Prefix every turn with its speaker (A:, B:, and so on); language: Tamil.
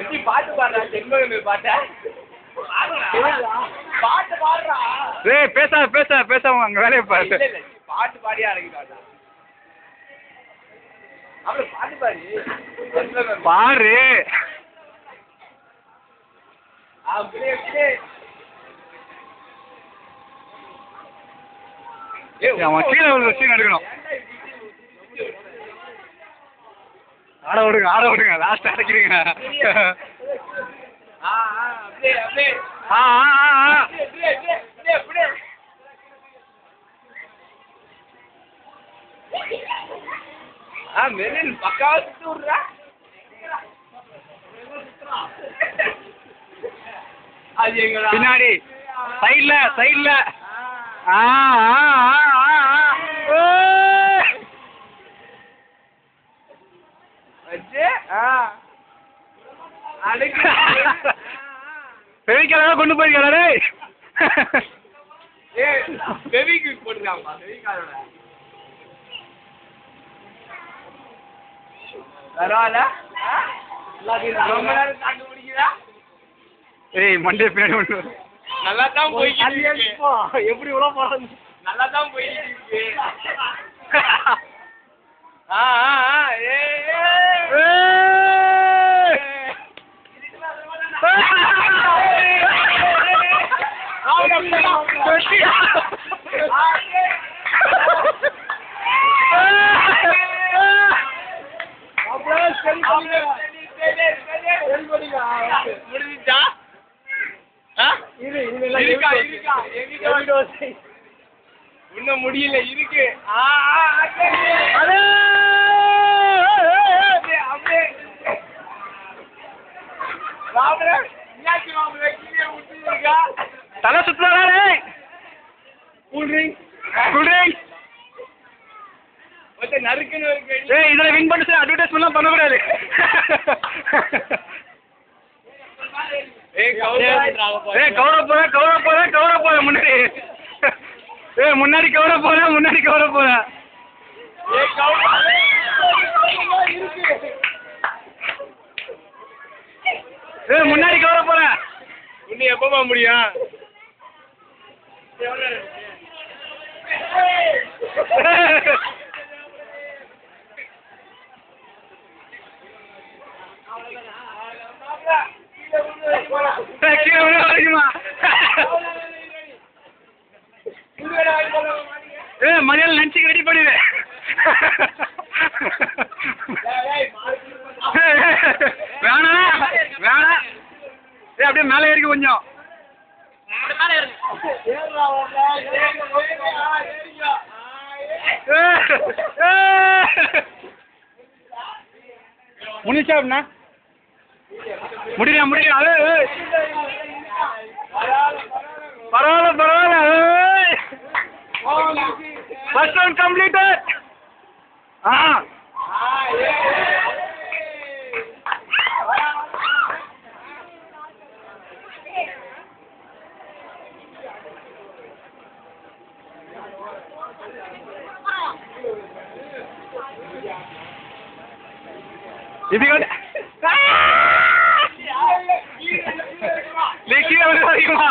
A: எப்படி பாட்டு பாடுறா செண்பகமே பாட்ட பாட்டு பாடுறா.
B: ஏய் பேசாம அங்க வேலையை பாரு.
A: பாட்டு பாடியா இறங்கிட்டாடா. அவள பாட்டு பாரு.
B: பாரு.
A: அப்படியே
B: அவன் கீழே ஒரு சீன் எடுக்கணும். ஆட விடுங்க லாஸ்ட் அடைக்கிறீங்க.
A: மெரில் பக்காவா சுத்து விடுறா. அது எங்கடா
B: பின்னாடி சைடுல பெவிக்கால கொண்டு போயிருக்காரு.
A: பெவிக்கு போட்டுருக்காங்கப்பா பெவிக்காரோட. பரவாயில்ல ரொம்ப நேரம் தாக்கு பிடிக்கிறா.
B: ஏய் மண்டே பின்னாடி ஒன்று
A: நல்லா தான் போய்கிட்டு
B: எப்படி இவ்வளோ போகிறது.
A: நல்லா தான் போய்கிட்டு இருக்கு. முடிஞ்சா இன்னும் முடியல இருக்கு.
B: தலை சுற்றுறாரு.
A: நறுக்குன்னு
B: இதுல வின் பண்ணி அட்வர்டைஸ்மெண்ட்லாம் பண்ணக்கூடாது. கௌரவ போற முன்னாடி. முன்னாடி கௌரவ போற. முன்னாடி கௌரவ போற.
A: இன்னும் எப்பமா முடியும்?
B: மதியானம் லஞ்சுக்கு ரெடி பண்ணிடு. வேணாம் அப்படியே மேலே ஏறிக்க கொஞ்சம். முடிச்சா அப்படின்னா முடியல. பரவாயில்ல. First round completed. இது லேக்கிய வரைக்குமா